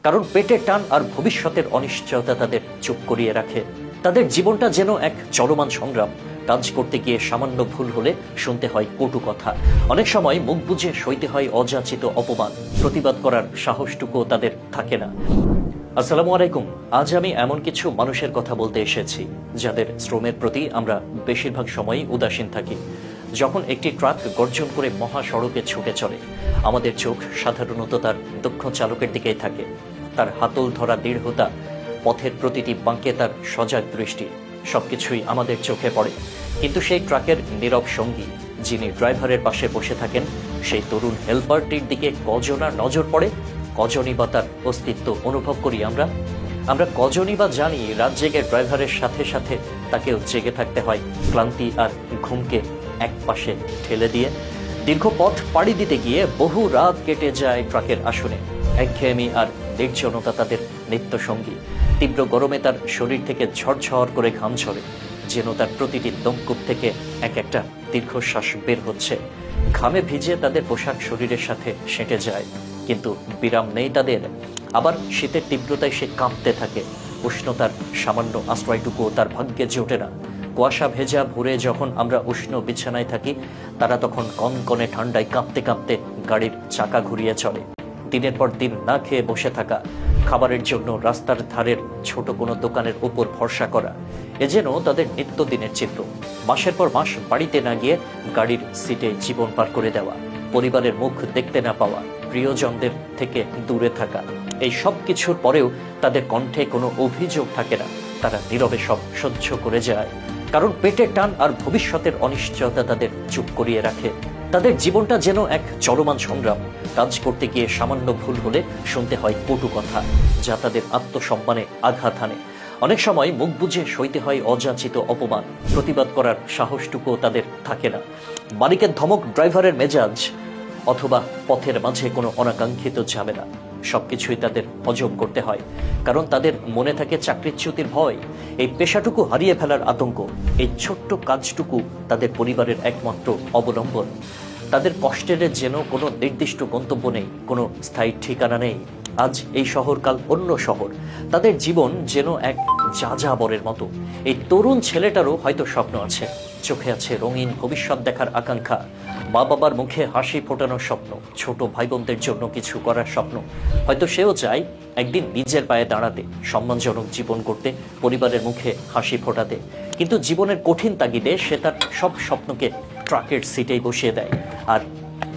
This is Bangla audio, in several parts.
কারণ পেটের টান আর ভবিষ্যতের অনিশ্চয়তা তাদের চুপ করিয়ে রাখে। তাদের জীবনটা যেন এক চলমান সংগ্রাম। কাজ করতে গিয়ে সামান্য ভুল হলে শুনতে হয় কটু কথা, অনেক সময় মুখ বুজে সইতে হয় অযাচিত অপমান। প্রতিবাদ করার সাহসটুকুও তাদের থাকে না। আসসালামু আলাইকুম। আজ আমি এমন কিছু মানুষের কথা বলতে এসেছি যাদের শ্রমের প্রতি আমরা বেশিরভাগ সময়ই উদাসীন থাকি। যখন একটি ট্রাক গর্জন করে মহাসড়কে ছুটে চলে, আমাদের চোখ সাধারণত তার দক্ষ চালকের দিকেই থাকে। তার হাতল ধরা দৃঢ়তা, পথের প্রতিটি বাঁকে তার সজাগ দৃষ্টি, সবকিছুই আমাদের চোখে পড়ে। কিন্তু সেই ট্রাকের নীরব সঙ্গী, যিনি ড্রাইভারের পাশে বসে থাকেন, সেই তরুণ হেল্পারটির দিকে কজনার নজর পড়ে, কজনই বা তার অস্তিত্ব অনুভব করি আমরা কজনই বা জানি রাত জেগে ড্রাইভারের সাথে সাথে তাকেও জেগে থাকতে হয়, ক্লান্তি আর ঘুমকে এক পাশে ঠেলে দিয়ে। দীর্ঘ পথ পাড়ি দিতে গিয়ে বহু রাত কেটে যায় ট্রাকের আসনে। একঘেয়েমি আর নির্জনতা তাদের নিত্য সঙ্গী। তীব্র গরমে তার শরীর থেকে ঝরঝর করে ঘাম ঝরে, যেন তার প্রতিটি দমকূপ থেকে এক একটা দীর্ঘশ্বাস বের হচ্ছে। ঘামে ভিজে তাদের পোশাক শরীরের সাথে সেঁটে যায়, কিন্তু বিরাম নেই তাদের। আবার শীতের তীব্রতায় সে কাঁপতে থাকে, উষ্ণতার সামান্য আশ্রয়টুকুও তার ভাগ্যে জোটে না। কুয়াশা ভেজা ভোরে যখন আমরা উষ্ণ বিছানায় থাকি, তারা তখন কনকনে ঠান্ডায় কাঁপতে কাঁপতে গাড়ির চাকা ঘুরিয়ে চলে। দিনের পর দিন না খেয়ে বসে থাকা, খাবারের জন্য রাস্তার ধারের ছোট কোনো দোকানের উপর ভরসা করা, এ যেন তাদের নিত্যদিনের চিত্র। মাসের পর মাস বাড়িতে না গিয়ে গাড়ির সিটে জীবন পার করে দেওয়া, পরিবারের মুখ দেখতে না পাওয়া, প্রিয়জনদের থেকে দূরে থাকা, এই সব কিছুর পরেও তাদের কণ্ঠে কোনো অভিযোগ থাকে না। তারা নীরবে সব সহ্য করে যায়, কারণ পেটের টান আর ভবিষ্যতের অনিশ্চয়তা তাদের চুপ করিয়ে রাখে। তাদের জীবনটা যেন এক চলমান সংগ্রাম। কাজ করতে গিয়ে সামান্য ভুল হলে শুনতে হয় কটু কথা, যা তাদের আত্মসম্মানে আঘাত হানে। অনেক সময় মুখ বুজে সইতে হয় অযাচিত অপমান। প্রতিবাদ করার সাহসটুকুও তাদের থাকে না। মালিকের ধমক, ড্রাইভারের মেজাজ, অথবা পথের মাঝে কোনো অনাকাঙ্ক্ষিত ঝামেলা, সবকিছুই তাদের হজম করতে হয়। কারণ তাদের মনে থাকে চাকরিচ্যুতির ভয়, এই পেশাটুকু হারিয়ে ফেলার আতঙ্ক। এই ছোট্ট কাজটুকু তাদের পরিবারের একমাত্র অবলম্বন। তাদের কষ্টের যেন কোনো নির্দিষ্ট গন্তব্য নেই, কোনো স্থায়ী ঠিকানা নেই। আজ এই শহর, কাল অন্য শহর। তাদের জীবন যেন এক যাযাবরের মতো। এই তরুণ ছেলেটারও হয়তো স্বপ্ন আছে, চোখে আছে রঙিন ভবিষ্যৎ দেখার আকাঙ্ক্ষা, মা বাবার মুখে হাসি ফোটানোর স্বপ্ন, ছোট ভাই বোনদের জন্য কিছু করার স্বপ্ন। হয়তো সেও চায় একদিন নিজের পায়ে দাঁড়াতে, সম্মানজনক জীবন করতে, পরিবারের মুখে হাসি ফোটাতে। কিন্তু জীবনের কঠিন তাগিদে সে তার সব স্বপ্নকে ট্রাকের সিটেই বসিয়ে দেয়, আর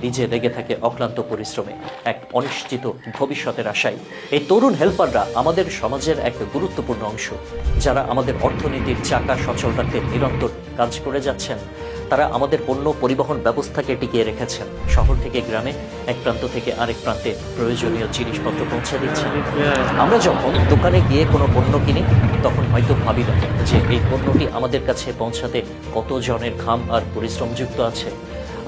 নিজে লেগে থাকে অক্লান্ত পরিশ্রমে, এক অনিশ্চিত ভবিষ্যতের আশায়। এই তরুণ হেল্পাররা আমাদের সমাজের এক গুরুত্বপূর্ণ অংশ, যারা আমাদের অর্থনীতির চাকা সচল রাখতে নিরন্তর কাজ করে যাচ্ছেন। তারা আমাদের পণ্য পরিবহন ব্যবস্থাকে টিকিয়ে রেখেছেন। শহর থেকে গ্রামে, এক প্রান্ত থেকে আরেক প্রান্তে প্রয়োজনীয় জিনিসপত্র পৌঁছে দিচ্ছেন। আমরা যখন দোকানে গিয়ে কোনো পণ্য কিনি, তখন হয়তো ভাবি না যে এই পণ্যটি আমাদের কাছে পৌঁছাতে কতজনের ঘাম আর পরিশ্রম যুক্ত আছে।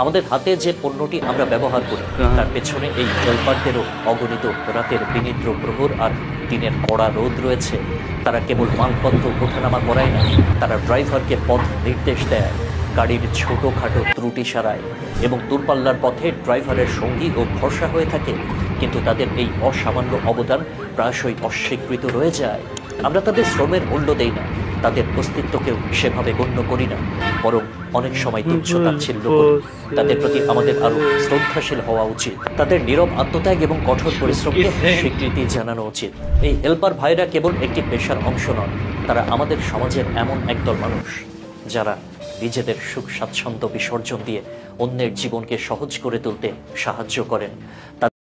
আমাদের হাতে যে পণ্যটি আমরা ব্যবহার করি, তার পেছনে এই হেল্পারদেরও অগণিত রাতের বিনিদ্র প্রহর আর দিনের কড়া রোদ রয়েছে। তারা কেবল মালপত্র ওঠানামা করায় না, তারা ড্রাইভারকে পথ নির্দেশ দেয়, গাড়ির ছোটোখাটো ত্রুটি সারায় এবং দূরপাল্লার পথে ড্রাইভারের সঙ্গী ও ভরসা হয়ে থাকে। কিন্তু তাদের এই অসামান্য অবদান প্রায়শই অস্বীকৃত রয়ে যায়। আমরা তাদের শ্রমের মূল্য দেই না, তাদের অস্তিত্বকেও সেভাবে গণ্য করি না, বরং অনেক সময় তুচ্ছ-তাচ্ছিল্য করি। তাদের প্রতি আমাদের আরো শ্রদ্ধাশীল হওয়া উচিত। তাদের নীরব আত্মত্যাগ এবং কঠোর পরিশ্রমকে স্বীকৃতি জানানো উচিত। এই হেল্পার ভাইরা কেবল একটি পেশার অংশ নন, তারা আমাদের সমাজের এমন একদল মানুষ যারা নিজেদের সুখ স্বাচ্ছন্দ্য বিসর্জন দিয়ে অন্যের জীবনকে সহজ করে তুলতে সাহায্য করেন।